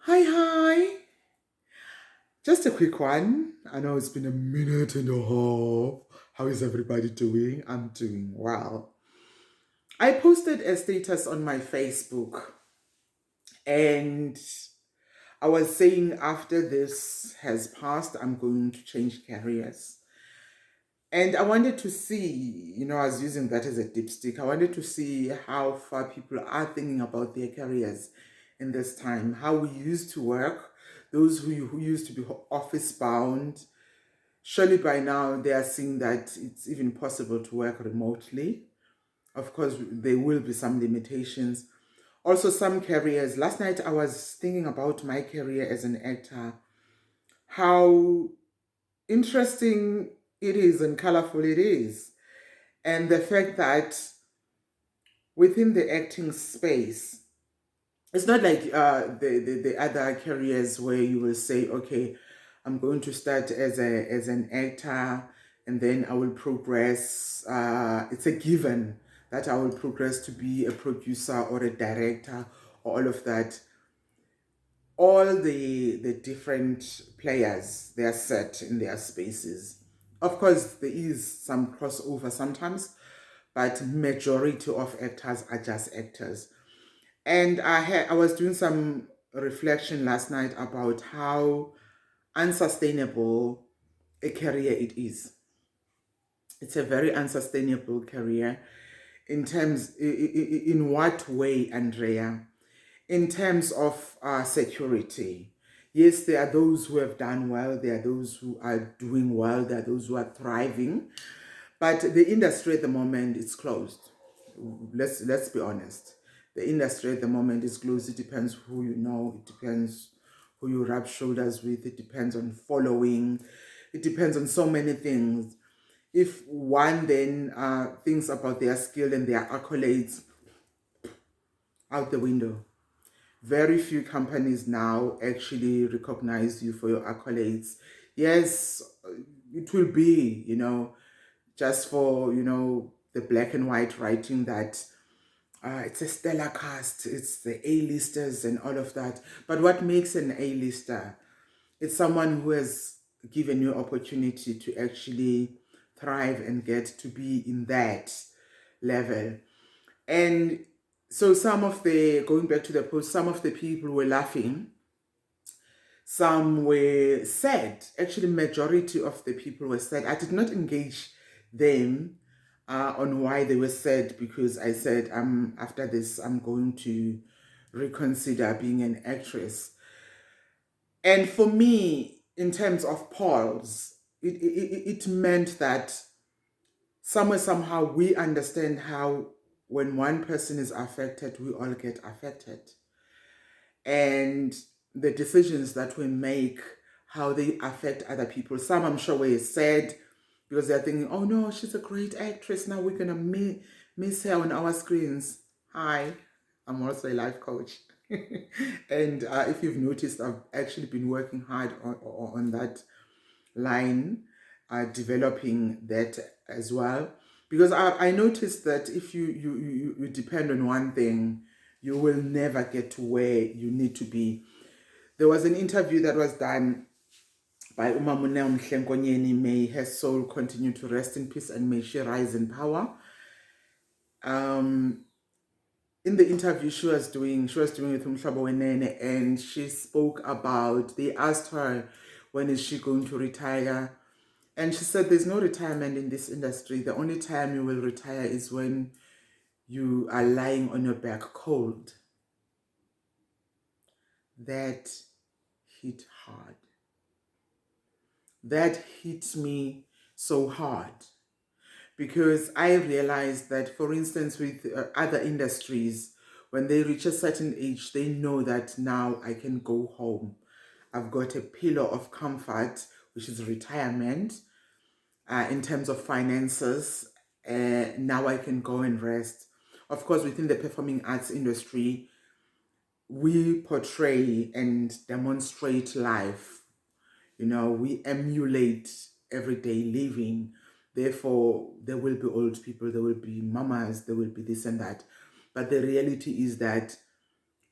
Hi, hi. Just a quick one. I know it's been a minute and a half. How is everybody doing? I'm doing well. I posted a status on my Facebook and I was saying after this has passed, I'm going to change careers. And I wanted to see, I was using that as a dipstick. I wanted to see how far people are thinking about their careers in this time, how we used to work, those who used to be office bound. Surely by now they are seeing that it's even possible to work remotely. Of course, there will be some limitations. Also, some careers. Last night I was thinking about my career as an actor, how interesting it is and colorful it is. And the fact that within the acting space, it's not like the other careers where you will say, okay, I'm going to start as an actor and then I will progress. It's a given that I will progress to be a producer or a director or all of that. All the different players, they are set in their spaces. Of course, there is some crossover sometimes, but majority of actors are just actors. And I was doing some reflection last night about how unsustainable a career it is. It's a very unsustainable career in terms in what way, Andrea? In terms of security. Yes, there are those who have done well, there are those who are doing well, there are those who are thriving, but the industry at the moment is closed. Let's be honest. The industry at the moment is closed. It depends who you know. It depends who you rub shoulders with. It depends on following. It depends on so many things. If one then thinks about their skill and their accolades, out the window. Very few companies now actually recognize you for your accolades. Yes, it will be, just for, the black and white writing that it's a stellar cast, it's the A-listers and all of that. But what makes an A-lister? It's someone who has given you opportunity to actually thrive and get to be in that level. And so going back to the post, some of the people were laughing, some were sad. Actually, majority of the people were sad. I did not engage them on why they were sad because I said, after this, I'm going to reconsider being an actress. And for me, in terms of polls, it meant that somewhere, somehow, we understand how when one person is affected, we all get affected. And the decisions that we make, how they affect other people. Some, I'm sure, were sad because they're thinking, oh no, she's a great actress. Now we're going to miss her on our screens. Hi, I'm also a life coach. And if you've noticed, I've actually been working hard on that line, developing that as well. Because I noticed that if you depend on one thing, you will never get to where you need to be. There was an interview that was done by Umamuneo Mhlenkonyeni. May her soul continue to rest in peace and may she rise in power. Um, in the interview she was doing with Umhlaba Wenene, and she spoke about, they asked her, when is she going to retire? And she said, there's no retirement in this industry. The only time you will retire is when you are lying on your back cold. That hit hard. That hit me so hard because I realized that, for instance, with other industries, when they reach a certain age, they know that now I can go home. I've got a pillar of comfort, which is retirement, in terms of finances. Now I can go and rest. Of course, within the performing arts industry, we portray and demonstrate life. We emulate everyday living. Therefore, there will be old people, there will be mamas, there will be this and that. But the reality is that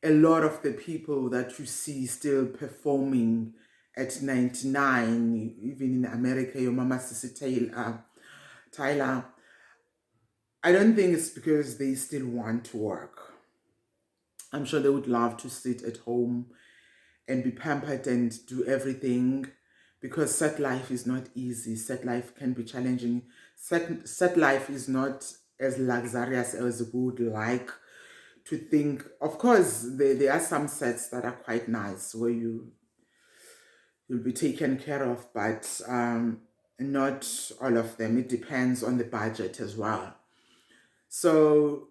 a lot of the people that you see still performing at 99, even in America, your Mama Sissy Tyler, I don't think it's because they still want to work. I'm sure they would love to sit at home and be pampered and do everything, because set life is not easy. Set life can be challenging. Set life is not as luxurious as we would like to think. Of course, there are some sets that are quite nice where you'll be taken care of, but not all of them. It depends on the budget as well. So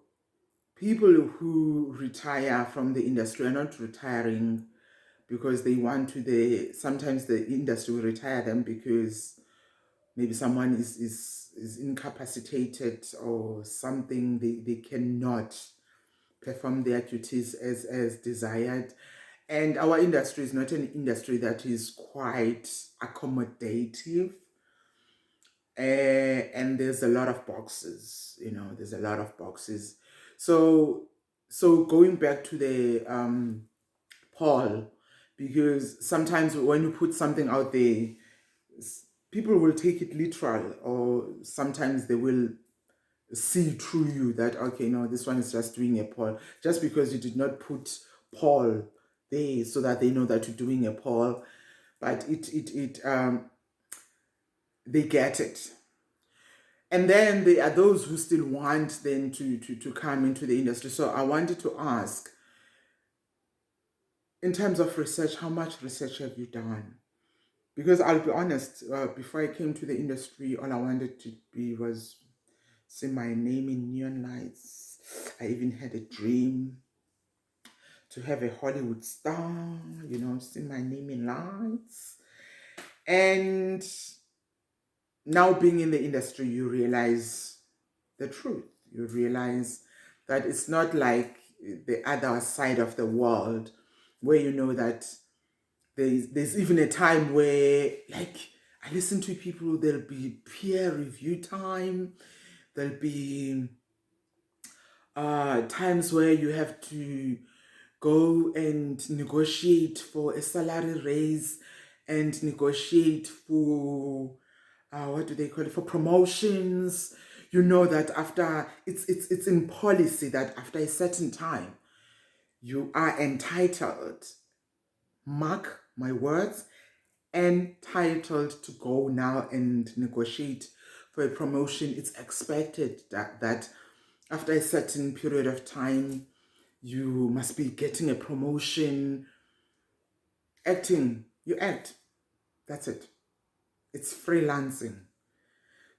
people who retire from the industry are not retiring because they want to. Sometimes the industry will retire them because maybe someone is incapacitated or something. They cannot perform their duties as desired. And our industry is not an industry that is quite accommodative. And there's a lot of boxes, there's a lot of boxes. So going back to the Paul, because sometimes when you put something out there, people will take it literal, or sometimes they will see through you that, okay, no, this one is just doing a Paul, just because you did not put Paul there so that they know that you're doing a Paul. But they get it. And then there are those who still want then to come into the industry. So I wanted to ask, in terms of research, how much research have you done? Because I'll be honest, before I came to the industry, all I wanted to be was see my name in neon lights. I even had a dream to have a Hollywood star, see my name in lights. And now being in the industry, you realize the truth. You realize that it's not like the other side of the world where you know that there's even a time where, like, I listen to people, there'll be peer review time, there'll be times where you have to go and negotiate for a salary raise and negotiate for what do they call it, for promotions. You know that after it's in policy that after a certain time you are entitled, mark my words, entitled to go now and negotiate for a promotion. It's expected that after a certain period of time you must be getting a promotion. Acting, you act, that's it. It's freelancing.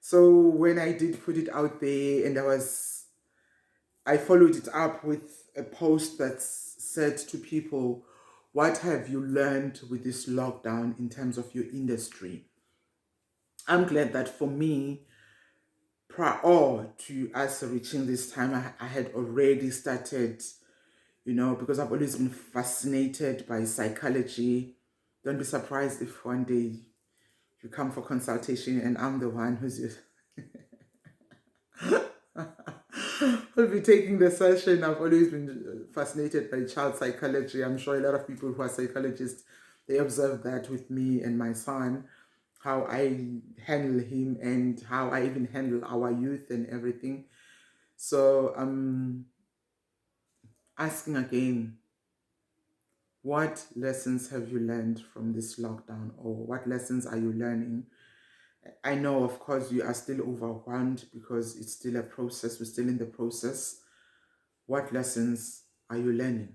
So when I did put it out there, and I followed it up with a post that said to people, what have you learned with this lockdown in terms of your industry? I'm glad that for me, prior to us reaching this time, I had already started, because I've always been fascinated by psychology. Don't be surprised if one day you come for consultation and I'm the one who's will be taking the session. I've always been fascinated by child psychology. I'm sure a lot of people who are psychologists, they observe that with me and my son, how I handle him and how I even handle our youth and everything. So I'm asking again, what lessons have you learned from this lockdown, or what lessons are you learning? I know, of course, you are still overwhelmed because it's still a process. We're still in the process. What lessons are you learning?